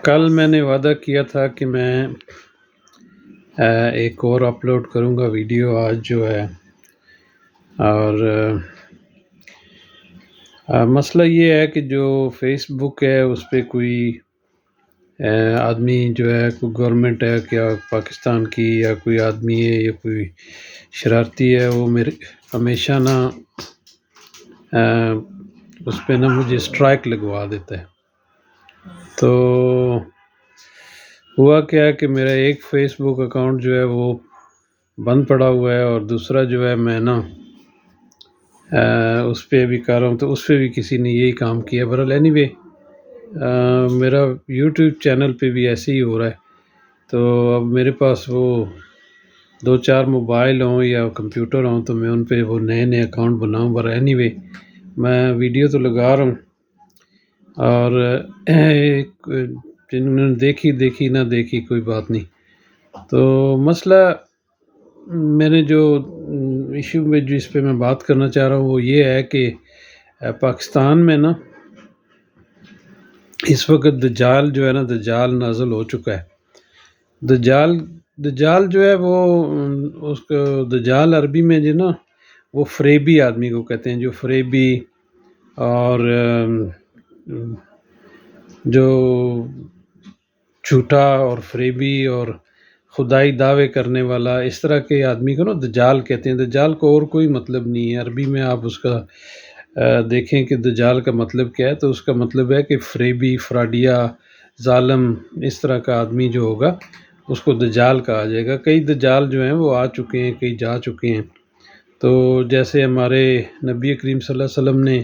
کل میں نے وعدہ کیا تھا کہ میں ایک اور اپلوڈ کروں گا ویڈیو آج جو ہے، اور مسئلہ یہ ہے کہ جو فیس بک ہے اس پہ کوئی آدمی جو ہے، کوئی گورنمنٹ ہے کیا پاکستان کی، یا کوئی آدمی ہے یا کوئی شرارتی ہے، وہ میرے ہمیشہ نا اس پہ نا مجھے اسٹرائک لگوا دیتا ہے۔ تو ہوا کیا کہ میرا ایک فیس بک اکاؤنٹ جو ہے وہ بند پڑا ہوا ہے، اور دوسرا جو ہے میں نا اس پہ بھی کر رہا ہوں، تو اس پہ بھی کسی نے یہی کام کیا۔ برحال اینی وے میرا یوٹیوب چینل پہ بھی ایسے ہی ہو رہا ہے، تو اب میرے پاس وہ 2-4 موبائل ہوں یا کمپیوٹر ہوں تو میں ان پہ وہ نئے اکاؤنٹ بناؤں۔ برحال اینی وے میں ویڈیو تو لگا رہا ہوں، اور جنہوں نے دیکھی نہ دیکھی کوئی بات نہیں۔ تو مسئلہ میں نے جو ایشو میں جس پہ میں بات کرنا چاہ رہا ہوں وہ یہ ہے کہ پاکستان میں نا اس وقت دجال جو ہے نا، دجال نازل ہو چکا ہے۔ دجال جو ہے وہ اس کو دجال عربی میں جو نا وہ فریبی آدمی کو کہتے ہیں، جو فریبی اور جو جھوٹا اور فریبی اور خدائی دعوے کرنے والا، اس طرح کے آدمی کو نا دجال کہتے ہیں۔ دجال کو اور کوئی مطلب نہیں ہے عربی میں، آپ اس کا دیکھیں کہ دجال کا مطلب کیا ہے، تو اس کا مطلب ہے کہ فریبی، فراڈیا، ظالم، اس طرح کا آدمی جو ہوگا اس کو دجال کہا جائے گا۔ کئی دجال جو ہیں وہ آ چکے ہیں، کئی جا چکے ہیں۔ تو جیسے ہمارے نبی کریم صلی اللہ علیہ وسلم نے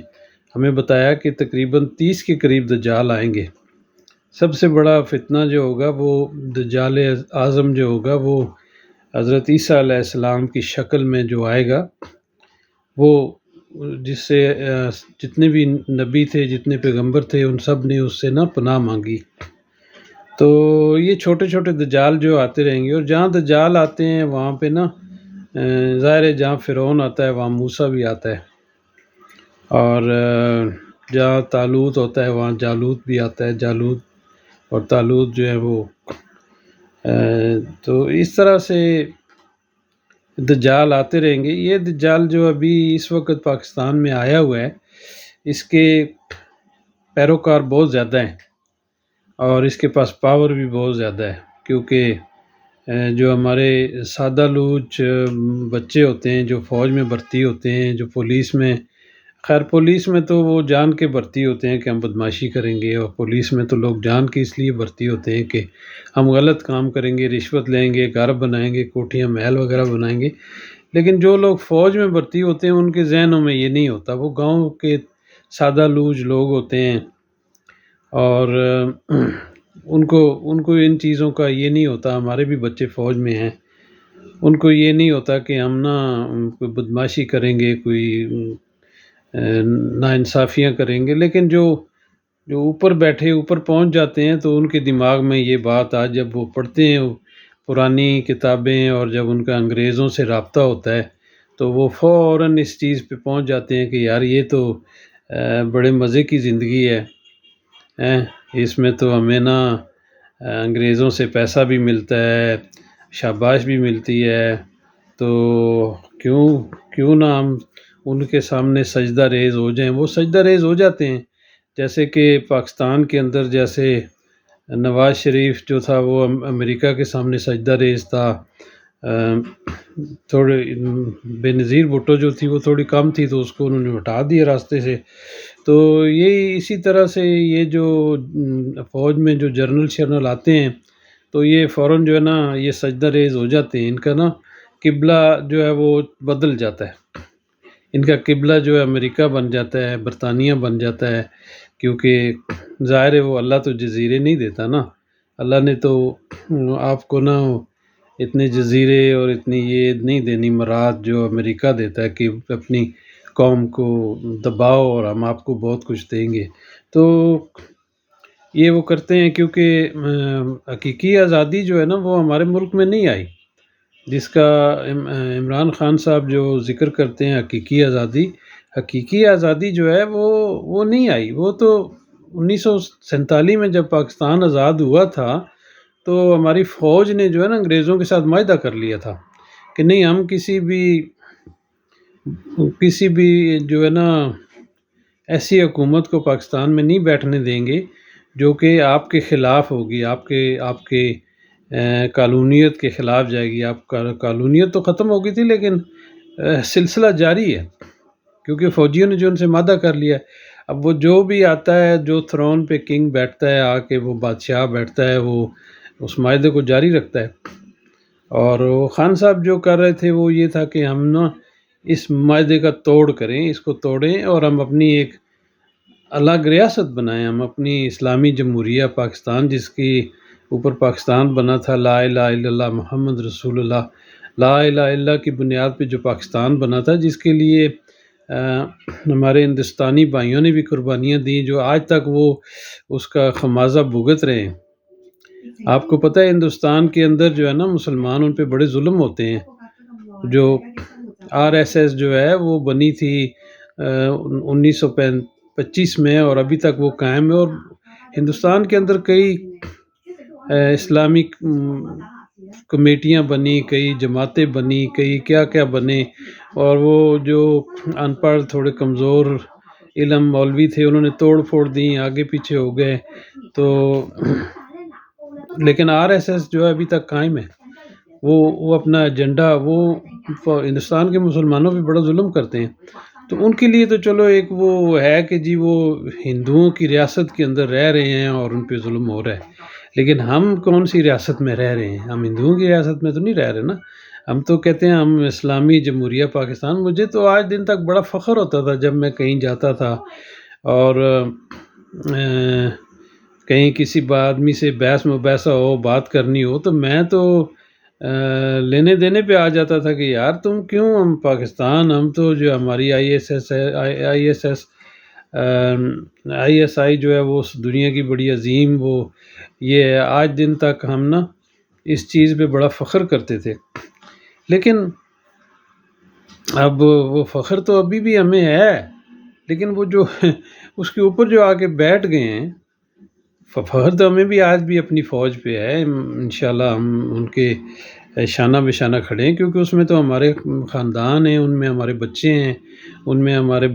ہمیں بتایا کہ تقریباً 30 کے قریب دجال آئیں گے۔ سب سے بڑا فتنہ جو ہوگا وہ دجال اعظم جو ہوگا وہ حضرت عیسیٰ علیہ السلام کی شکل میں جو آئے گا، وہ جس سے جتنے بھی نبی تھے، جتنے پیغمبر تھے، ان سب نے اس سے نا پناہ مانگی۔ تو یہ چھوٹے چھوٹے دجال جو آتے رہیں گے، اور جہاں دجال آتے ہیں وہاں پہ نا ظاہر ہے جہاں فرعون آتا ہے وہاں موسیٰ بھی آتا ہے، اور جہاں طالوت ہوتا ہے وہاں جالوت بھی آتا ہے۔ جالوت اور طالوت جو ہے وہ تو اس طرح سے دجال آتے رہیں گے۔ یہ دجال جو ابھی اس وقت پاکستان میں آیا ہوا ہے، اس کے پیروکار بہت زیادہ ہیں، اور اس کے پاس پاور بھی بہت زیادہ ہے، کیونکہ جو ہمارے سادہ لوچ بچے ہوتے ہیں جو فوج میں بھرتی ہوتے ہیں، جو پولیس میں، خیر پولیس میں تو وہ جان کے بھرتی ہوتے ہیں کہ ہم بدماشی کریں گے، اور پولیس میں تو لوگ جان کے اس لیے بھرتی ہوتے ہیں کہ ہم غلط کام کریں گے، رشوت لیں گے، گھر بنائیں گے، کوٹھیاں محل وغیرہ بنائیں گے۔ لیکن جو لوگ فوج میں بھرتی ہوتے ہیں ان کے ذہنوں میں یہ نہیں ہوتا، وہ گاؤں کے سادہ لوج لوگ ہوتے ہیں، اور ان کو ان چیزوں کا یہ نہیں ہوتا۔ ہمارے بھی بچے فوج میں ہیں، ان کو یہ نہیں ہوتا کہ ہم نا کوئی بدماشی کریں گے، کوئی ناانصافیاں کریں گے۔ لیکن جو اوپر بیٹھے، اوپر پہنچ جاتے ہیں، تو ان کے دماغ میں یہ بات آج جب وہ پڑھتے ہیں پرانی کتابیں، اور جب ان کا انگریزوں سے رابطہ ہوتا ہے تو وہ فوراً اس چیز پہ پہنچ جاتے ہیں کہ یار یہ تو بڑے مزے کی زندگی ہے، اس میں تو ہمیں نا انگریزوں سے پیسہ بھی ملتا ہے، شاباش بھی ملتی ہے، تو کیوں نہ ہم ان کے سامنے سجدہ ریز ہو جائیں۔ وہ سجدہ ریز ہو جاتے ہیں، جیسے کہ پاکستان کے اندر جیسے نواز شریف جو تھا وہ امریکہ کے سامنے سجدہ ریز تھا، تھوڑے بے نظیر بھٹو جو تھی وہ تھوڑی کم تھی تو اس کو انہوں نے ہٹا دیا راستے سے۔ تو یہی اسی طرح سے یہ جو فوج میں جو جرنل شرنل آتے ہیں تو یہ فوراً جو ہے نا یہ سجدہ ریز ہو جاتے ہیں، ان کا نا قبلہ جو ہے وہ بدل جاتا ہے، ان کا قبلہ جو ہے امریکہ بن جاتا ہے، برطانیہ بن جاتا ہے، کیونکہ ظاہر ہے وہ اللہ تو جزیرے نہیں دیتا نا، اللہ نے تو آپ کو نا اتنے جزیرے اور اتنی یہ نہیں دینی مراد جو امریکہ دیتا ہے کہ اپنی قوم کو دباؤ اور ہم آپ کو بہت کچھ دیں گے۔ تو یہ وہ کرتے ہیں، کیونکہ حقیقی آزادی جو ہے نا وہ ہمارے ملک میں نہیں آئی، جس کا عمران خان صاحب جو ذکر کرتے ہیں حقیقی آزادی جو ہے وہ نہیں آئی۔ وہ تو 1947 میں جب پاکستان آزاد ہوا تھا تو ہماری فوج نے جو ہے نا انگریزوں کے ساتھ معاہدہ کر لیا تھا کہ نہیں ہم کسی بھی جو ہے نا ایسی حکومت کو پاکستان میں نہیں بیٹھنے دیں گے جو کہ آپ کے خلاف ہوگی، آپ کے قانونیت کے خلاف جائے گی۔ آپ کا قانونیت تو ختم ہو گئی تھی لیکن سلسلہ جاری ہے، کیونکہ فوجیوں نے جو ان سے معاہدہ کر لیا ہے۔ اب وہ جو بھی آتا ہے، جو تھرون پہ کنگ بیٹھتا ہے آ کے، وہ بادشاہ بیٹھتا ہے، وہ اس معاہدے کو جاری رکھتا ہے۔ اور وہ خان صاحب جو کر رہے تھے وہ یہ تھا کہ ہم نا اس معاہدے کا توڑ کریں، اس کو توڑیں اور ہم اپنی ایک الگ ریاست بنائیں، ہم اپنی اسلامی جمہوریہ پاکستان، جس کی اوپر پاکستان بنا تھا لا الہ الا اللہ محمد رسول اللہ، لا الہ الا اللہ کی بنیاد پہ جو پاکستان بنا تھا، جس کے لیے ہمارے ہندوستانی بھائیوں نے بھی قربانیاں دیں، جو آج تک وہ اس کا خمیازہ بھگت رہے ہیں۔ آپ کو پتہ ہے ہندوستان کے اندر جو ہے نا مسلمان، ان پہ بڑے ظلم ہوتے ہیں۔ جو RSS جو ہے وہ بنی تھی 1925 میں اور ابھی تک وہ قائم ہے، اور ہندوستان کے اندر کئی اسلامک کمیٹیاں بنی، کئی جماعتیں بنی، کئی کیا کیا بنے، اور وہ جو ان پڑھ تھوڑے کمزور علم مولوی تھے انہوں نے توڑ پھوڑ دی، آگے پیچھے ہو گئے۔ تو لیکن RSS جو ہے ابھی تک قائم ہے، وہ اپنا ایجنڈا، وہ ہندوستان کے مسلمانوں پہ بڑا ظلم کرتے ہیں۔ تو ان کے لیے تو چلو ایک وہ ہے کہ جی وہ ہندوؤں کی ریاست کے اندر رہ رہے ہیں اور ان پہ ظلم ہو رہا ہے، لیکن ہم کون سی ریاست میں رہ رہے ہیں؟ ہم ہندوؤں کی ریاست میں تو نہیں رہ رہے نا، ہم تو کہتے ہیں ہم اسلامی جمہوریہ پاکستان۔ مجھے تو آج دن تک بڑا فخر ہوتا تھا جب میں کہیں جاتا تھا اور کہیں کسی آدمی سے بحث مباحثہ ہو، بات کرنی ہو، تو میں تو لینے دینے پہ آ جاتا تھا کہ یار تم کیوں، ہم پاکستان، ہم تو جو ہماری ISI جو ہے وہ دنیا کی بڑی عظیم، وہ یہ ہے۔ آج دن تک ہم نا اس چیز پہ بڑا فخر کرتے تھے، لیکن اب وہ فخر تو ابھی بھی ہمیں ہے، لیکن وہ جو اس کے اوپر جو آ کے بیٹھ گئے ہیں، فخر تو ہمیں بھی آج بھی اپنی فوج پہ ہے۔ انشاءاللہ ہم ان کے شانہ بشانہ کھڑے ہیں، کیونکہ اس میں تو ہمارے خاندان ہیں، ان میں ہمارے بچے ہیں، ان میں ہمارے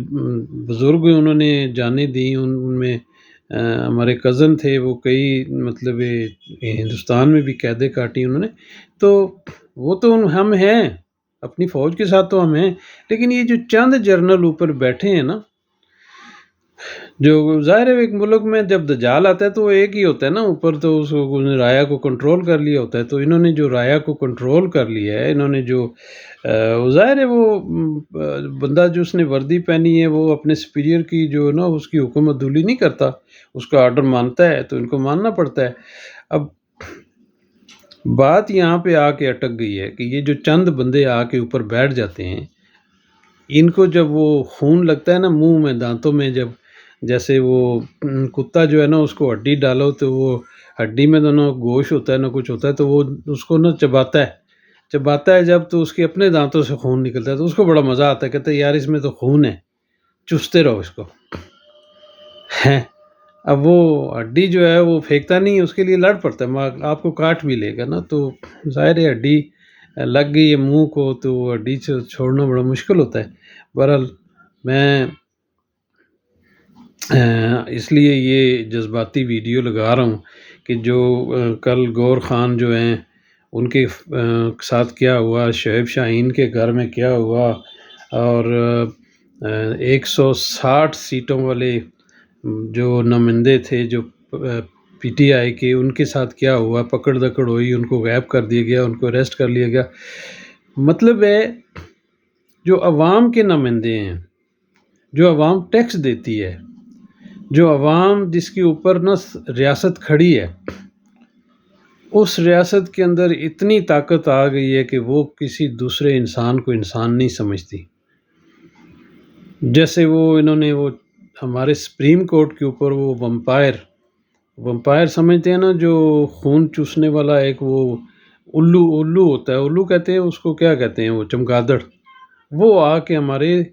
بزرگ انہوں نے جانیں دیں، ان میں ہمارے کزن تھے، وہ کئی مطلب ہندوستان میں بھی قیدیں کاٹی انہوں نے، تو وہ تو ہم ہیں، اپنی فوج کے ساتھ تو ہم ہیں۔ لیکن یہ جو چند جرنل اوپر بیٹھے ہیں نا، جو ظاہر ہے ایک ملک میں جب دجال آتا ہے تو وہ ایک ہی ہوتا ہے نا اوپر، تو اس کو رایا کو کنٹرول کر لیا ہوتا ہے، تو انہوں نے جو رایا کو کنٹرول کر لیا ہے، انہوں نے جو ظاہر ہے وہ بندہ جو اس نے وردی پہنی ہے وہ اپنے سپیریئر کی جو نا اس کی حکم عدولی نہیں کرتا، اس کا آرڈر مانتا ہے، تو ان کو ماننا پڑتا ہے۔ اب بات یہاں پہ آ کے اٹک گئی ہے کہ یہ جو چند بندے آ کے اوپر بیٹھ جاتے ہیں، ان کو جب وہ خون لگتا ہے نا منہ میں، دانتوں میں، جب جیسے وہ کتا جو ہے نا اس کو ہڈی ڈالو تو وہ ہڈی میں تو نہ گوشت ہوتا ہے نہ کچھ ہوتا ہے، تو وہ اس کو نہ چباتا ہے جب، تو اس کے اپنے دانتوں سے خون نکلتا ہے، تو اس کو بڑا مزہ آتا ہے، کہتا ہے یار اس میں تو خون ہے، چستے رہو اس کو۔ اب وہ ہڈی جو ہے وہ پھینکتا نہیں، اس کے لیے لڑ پڑتا ہے، آپ کو کاٹ بھی لے گا نا، تو ظاہر ہے ہڈی لگ گئی ہے منہ کو تو ہڈی سے چھوڑنا بڑا مشکل ہوتا ہے۔ بہرحال میں اس لیے یہ جذباتی ویڈیو لگا رہا ہوں کہ جو کل گور خان جو ہیں ان کے ساتھ کیا ہوا، شعیب شاہین کے گھر میں کیا ہوا، اور 160 سیٹوں والے جو نمائندے تھے جو PTI کے، ان کے ساتھ کیا ہوا، پکڑ دکڑ ہوئی، ان کو غائب کر دیا گیا، ان کو اریسٹ کر لیا گیا۔ مطلب ہے جو عوام کے نمائندے ہیں، جو عوام ٹیکس دیتی ہے، جو عوام جس کے اوپر نا ریاست کھڑی ہے، اس ریاست کے اندر اتنی طاقت آ گئی ہے کہ وہ کسی دوسرے انسان کو انسان نہیں سمجھتی۔ جیسے وہ انہوں نے وہ ہمارے سپریم کورٹ کے اوپر وہ ومپائر سمجھتے ہیں نا، جو خون چوسنے والا ایک وہ الو ہوتا ہے، الو کہتے ہیں اس کو، کیا کہتے ہیں وہ، چمگادڑ، وہ آ کے ہمارے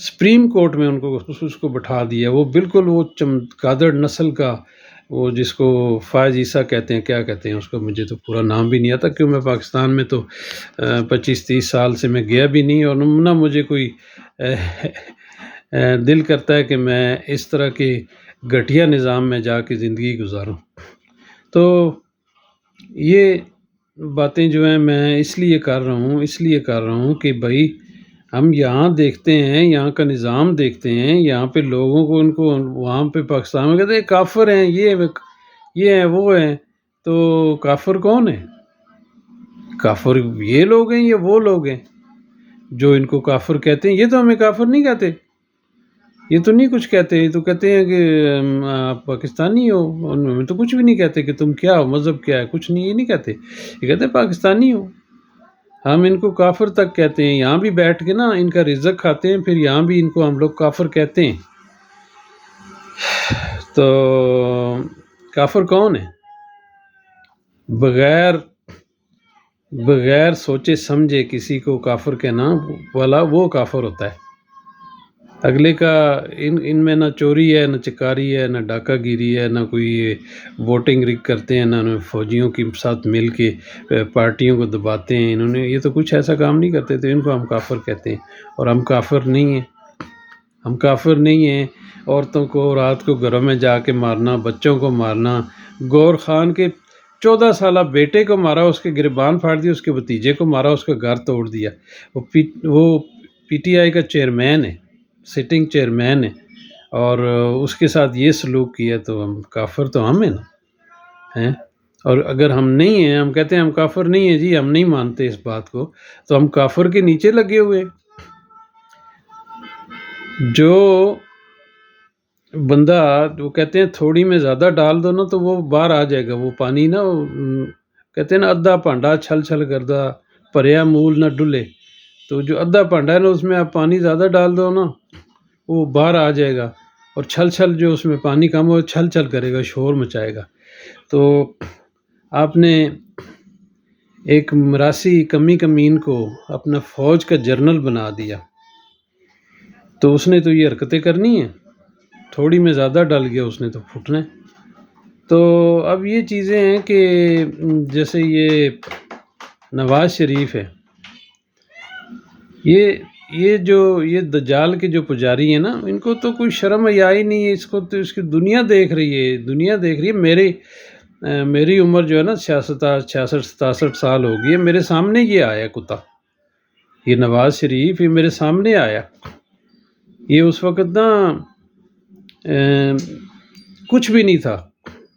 سپریم کورٹ میں ان کو اس کو بٹھا دیا. وہ بالکل وہ چمگادڑ نسل کا، وہ جس کو فائز عیسیٰ کہتے ہیں، کیا کہتے ہیں اس کو، مجھے تو پورا نام بھی نہیں آتا، کیوں میں پاکستان میں تو 25-30 سال سے میں گیا بھی نہیں، اور نہ مجھے کوئی دل کرتا ہے کہ میں اس طرح کے گھٹیا نظام میں جا کے زندگی گزاروں. تو یہ باتیں جو ہیں میں اس لیے کر رہا ہوں کہ بھائی ہم یہاں دیکھتے ہیں، یہاں کا نظام دیکھتے ہیں، یہاں پہ لوگوں کو، ان کو وہاں پہ پاکستان میں کہتے ہیں کافر ہیں، یہ ہیں، وہ ہیں. تو کافر کون ہے؟ کافر یہ لوگ ہیں یا وہ لوگ ہیں جو ان کو کافر کہتے ہیں؟ یہ تو ہمیں کافر نہیں کہتے، یہ تو نہیں کچھ کہتے، یہ تو کہتے ہیں کہ آپ پاکستانی ہو. ہمیں تو کچھ بھی نہیں کہتے کہ تم کیا ہو، مذہب کیا ہے، کچھ نہیں، یہ نہیں کہتے. یہ کہتے ہیں پاکستانی ہو. ہم ان کو کافر تک کہتے ہیں. یہاں بھی بیٹھ کے نا ان کا رزق کھاتے ہیں، پھر یہاں بھی ان کو ہم لوگ کافر کہتے ہیں. تو کافر کون ہے؟ بغیر سوچے سمجھے کسی کو کافر کہنا والا وہ کافر ہوتا ہے. اگلے کا ان میں نہ چوری ہے، نہ چکاری ہے، نہ ڈاکہ گیری ہے، نہ کوئی ووٹنگ رگ کرتے ہیں، نہ فوجیوں کے ساتھ مل کے پارٹیوں کو دباتے ہیں. انہوں نے یہ تو کچھ ایسا کام نہیں کرتے تھے. ان کو ہم کافر کہتے ہیں، اور ہم کافر نہیں ہیں. ہم کافر نہیں ہیں. عورتوں کو رات کو گھروں میں جا کے مارنا، بچوں کو مارنا، گور خان کے 14 سالہ بیٹے کو مارا، اس کے گریبان پھاڑ دیا، اس کے بھتیجے کو مارا، اس کا گھر توڑ دیا. وہ پی ٹی آئی کا چیئرمین ہے، سٹنگ چیئرمین ہے، اور اس کے ساتھ یہ سلوک کیا. تو ہم کافر تو ہم ہیں نا ہیں. اور اگر ہم نہیں ہیں، ہم کہتے ہیں ہم کافر نہیں ہیں، جی ہم نہیں مانتے اس بات کو، تو ہم کافر کے نیچے لگے ہوئے. جو بندہ، وہ کہتے ہیں تھوڑی میں زیادہ ڈال دو نا تو وہ باہر آ جائے گا. وہ پانی نا، کہتے ہیں نا ادھا پانڈا چھل چھل کردا، پریا مول نہ ڈلے. تو جو ادھا پانڈا ہے نا، اس میں آپ پانی زیادہ ڈال دو نا، وہ باہر آ جائے گا. اور چھل چھل جو اس میں پانی کم ہو، چھل چھل کرے گا، شور مچائے گا. تو آپ نے ایک مراسی کمی کمین کو اپنا فوج کا جرنل بنا دیا، تو اس نے تو یہ حرکتیں کرنی ہیں. تھوڑی میں زیادہ ڈل گیا، اس نے تو پھٹنا ہے. تو اب یہ چیزیں ہیں کہ جیسے یہ نواز شریف ہے، یہ دجال کے جو پجاری ہیں نا، ان کو تو کوئی شرم حیا ہی نہیں ہے. اس کو تو اس کی دنیا دیکھ رہی ہے. میری عمر جو ہے نا 66-67 سال ہو گئی ہے. میرے سامنے یہ آیا کتا، یہ نواز شریف، یہ میرے سامنے آیا. یہ اس وقت نا کچھ بھی نہیں تھا.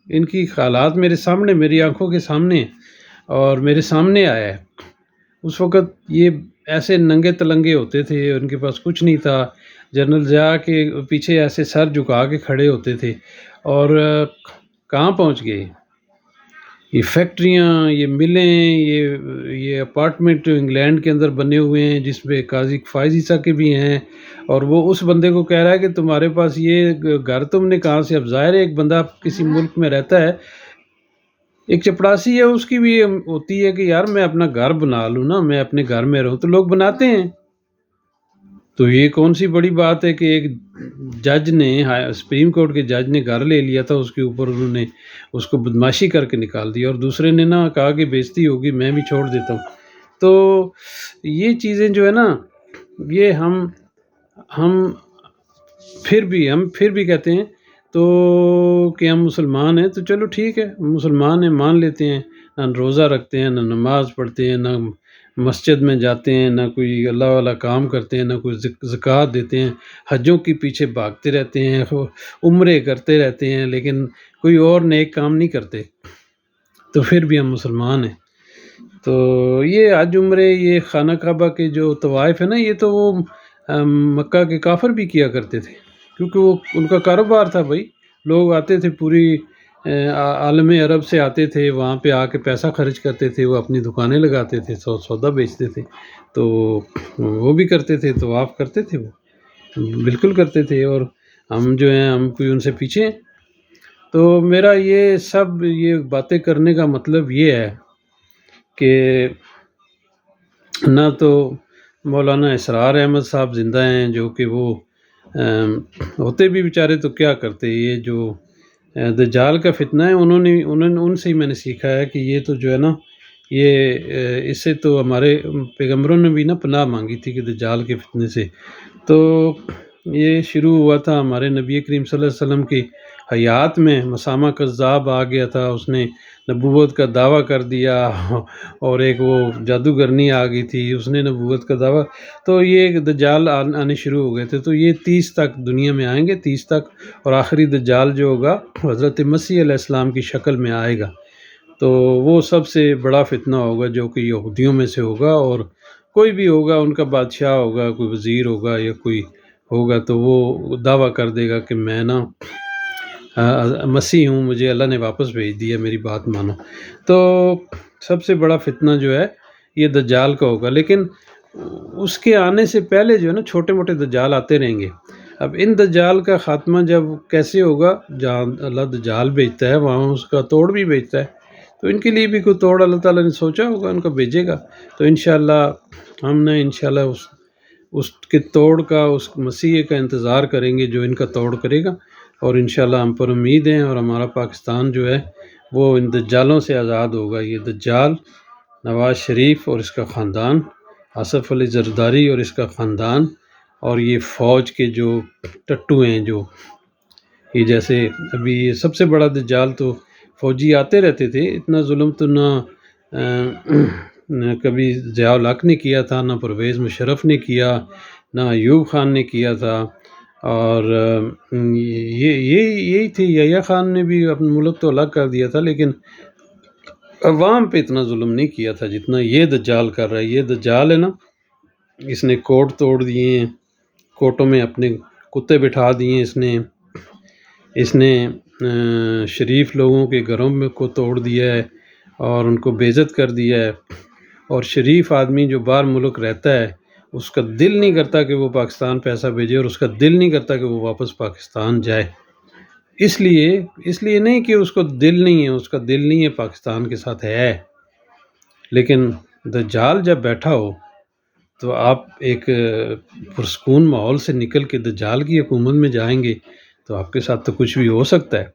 ان کی حالات میرے سامنے، میری آنکھوں کے سامنے، اور میرے سامنے آیا ہے. اس وقت یہ ایسے ننگے تلنگے ہوتے تھے، ان کے پاس کچھ نہیں تھا. جنرل ضیاء کے پیچھے ایسے سر جھکا کے کھڑے ہوتے تھے. اور کہاں پہنچ گئے؟ یہ فیکٹریاں، یہ ملیں، یہ اپارٹمنٹ انگلینڈ کے اندر بنے ہوئے ہیں، جس میں قاضی فائز عیسیٰ کے بھی ہیں. اور وہ اس بندے کو کہہ رہا ہے کہ تمہارے پاس یہ گھر تم نے کہاں سے؟ اب ظاہر ہے ایک بندہ کسی ملک میں رہتا ہے، ایک چپڑاسی ہے، اس کی بھی ہوتی ہے کہ یار میں اپنا گھر بنا لوں نا، میں اپنے گھر میں رہوں. تو لوگ بناتے ہیں. تو یہ کون سی بڑی بات ہے کہ ایک جج نے، سپریم کورٹ کے جج نے گھر لے لیا تھا، اس کے اوپر انہوں نے اس کو بدماشی کر کے نکال دیا، اور دوسرے نے نا کہا کہ بےزتی ہوگی، میں بھی چھوڑ دیتا ہوں. تو یہ چیزیں جو ہے نا، یہ ہم پھر بھی کہتے ہیں تو کہ ہم مسلمان ہیں. تو چلو ٹھیک ہے، مسلمان ہیں، مان لیتے ہیں. نہ روزہ رکھتے ہیں، نہ نماز پڑھتے ہیں، نہ مسجد میں جاتے ہیں، نہ کوئی اللہ والا کام کرتے ہیں، نہ کوئی زکوٰۃ دیتے ہیں. حجوں کے پیچھے بھاگتے رہتے ہیں، عمرے کرتے رہتے ہیں، لیکن کوئی اور نیک کام نہیں کرتے. تو پھر بھی ہم مسلمان ہیں. تو یہ حج عمرے، یہ خانہ کعبہ کے جو طوائف ہے نا، یہ تو وہ مکہ کے کافر بھی کیا کرتے تھے، کیونکہ وہ ان کا کاروبار تھا. بھائی لوگ آتے تھے، پوری عالم عرب سے آتے تھے، وہاں پہ آ کے پیسہ خرچ کرتے تھے، وہ اپنی دکانیں لگاتے تھے، سودا بیچتے تھے. تو وہ بھی کرتے تھے، طواف کرتے تھے، وہ بالکل کرتے تھے. اور ہم جو ہیں، ہم کوئی ان سے پیچھے ہیں. تو میرا یہ باتیں کرنے کا مطلب یہ ہے کہ نہ تو مولانا اسرار احمد صاحب زندہ ہیں، جو کہ وہ ہوتے بھی بیچارے تو کیا کرتے، یہ جو دجال کا فتنہ ہے، ان سے ہی میں نے سیکھا ہے کہ یہ تو جو ہے نا، یہ اس سے تو ہمارے پیغمبروں نے بھی نا پناہ مانگی تھی کہ دجال کے فتنے سے. تو یہ شروع ہوا تھا ہمارے نبی کریم صلی اللہ علیہ وسلم کی حیات میں. مسامہ کذاب آ گیا تھا، اس نے نبوت کا دعویٰ کر دیا، اور ایک وہ جادوگرنی آ گئی تھی، اس نے نبوت کا دعویٰ. تو یہ دجال آنے شروع ہو گئے تھے. تو یہ 30 تک دنیا میں آئیں گے، 30 تک. اور آخری دجال جو ہوگا حضرت مسیح علیہ السلام کی شکل میں آئے گا. تو وہ سب سے بڑا فتنہ ہوگا جو کہ یہودیوں میں سے ہوگا، اور کوئی بھی ہوگا، ان کا بادشاہ ہوگا، کوئی وزیر ہوگا یا کوئی ہوگا، تو وہ دعویٰ کر دے گا کہ میں نا مسیح ہوں، مجھے اللہ نے واپس بھیج دیا، میری بات مانو. تو سب سے بڑا فتنہ جو ہے یہ دجال کا ہوگا. لیکن اس کے آنے سے پہلے جو ہے نا چھوٹے موٹے دجال آتے رہیں گے. اب ان دجال کا خاتمہ جب کیسے ہوگا، جہاں اللہ دجال بھیجتا ہے وہاں اس کا توڑ بھی بھیجتا ہے. تو ان کے لیے بھی کوئی توڑ اللہ تعالیٰ نے سوچا ہوگا، ان کو بھیجے گا. تو انشاءاللہ ہم نے انشاءاللہ اس کے توڑ کا، اس مسیح کا انتظار کریں گے جو ان کا توڑ کرے گا. اور انشاءاللہ ہم پر امید ہیں، اور ہمارا پاکستان جو ہے وہ ان دجالوں سے آزاد ہوگا. یہ دجال نواز شریف اور اس کا خاندان، آصف علی زرداری اور اس کا خاندان، اور یہ فوج کے جو ٹٹو ہیں، جو یہ جیسے ابھی یہ سب سے بڑا دجال، تو فوجی آتے رہتے تھے. اتنا ظلم تو نہ کبھی ضیاء الحق نے کیا تھا، نہ پرویز مشرف نے کیا، نہ ایوب خان نے کیا تھا. اور یہی تھی. یحییٰ خان نے بھی اپنا ملک تو الگ کر دیا تھا، لیکن عوام پہ اتنا ظلم نہیں کیا تھا جتنا یہ دجال کر رہا ہے. یہ دجال ہے نا، اس نے کوٹ توڑ دیے ہیں، کوٹوں میں اپنے کتے بٹھا دیے. اس نے شریف لوگوں کے گھروں میں کو توڑ دیا ہے اور ان کو بے عزت کر دیا ہے. اور شریف آدمی جو باہر ملک رہتا ہے، اس کا دل نہیں کرتا کہ وہ پاکستان پیسہ بھیجے، اور اس کا دل نہیں کرتا کہ وہ واپس پاکستان جائے. اس لیے نہیں کہ اس کو دل نہیں ہے، اس کا دل نہیں ہے پاکستان کے ساتھ ہے. لیکن دجال جب بیٹھا ہو تو آپ ایک پرسکون ماحول سے نکل کے دجال کی حکومت میں جائیں گے تو آپ کے ساتھ تو کچھ بھی ہو سکتا ہے.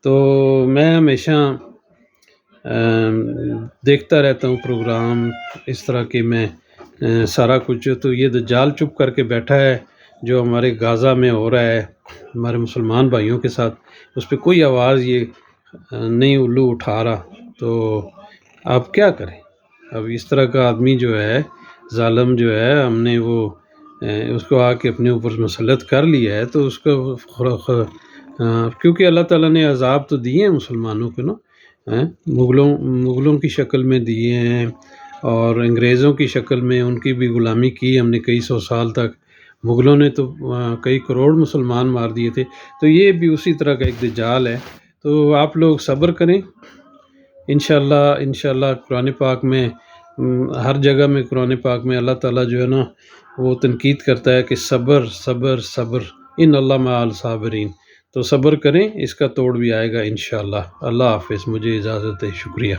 تو میں ہمیشہ دیکھتا رہتا ہوں پروگرام اس طرح کے، میں سارا کچھ. تو یہ دجال چپ کر کے بیٹھا ہے جو ہمارے غازہ میں ہو رہا ہے ہمارے مسلمان بھائیوں کے ساتھ، اس پہ کوئی آواز یہ نہیں الو اٹھا رہا. تو آپ کیا کریں؟ اب اس طرح کا آدمی جو ہے، ظالم جو ہے، ہم نے وہ اس کو آ کے اپنے اوپر مسلط کر لیا ہے. تو اس کو کیونکہ اللہ تعالیٰ نے عذاب تو دیے ہیں مسلمانوں کو نا، مغلوں کی شکل میں دیے ہیں، اور انگریزوں کی شکل میں ان کی بھی غلامی کی ہم نے کئی سو سال تک. مغلوں نے تو کئی کروڑ مسلمان مار دیے تھے. تو یہ بھی اسی طرح کا ایک دجال ہے. تو آپ لوگ صبر کریں انشاءاللہ. قرآن پاک میں ہر جگہ میں، قرآن پاک میں اللہ تعالیٰ جو ہے نا وہ تنقید کرتا ہے کہ صبر صبر صبر، ان اللہ مع الصابرین. تو صبر کریں، اس کا توڑ بھی آئے گا انشاءاللہ. اللہ حافظ، مجھے اجازت ہے، شکریہ.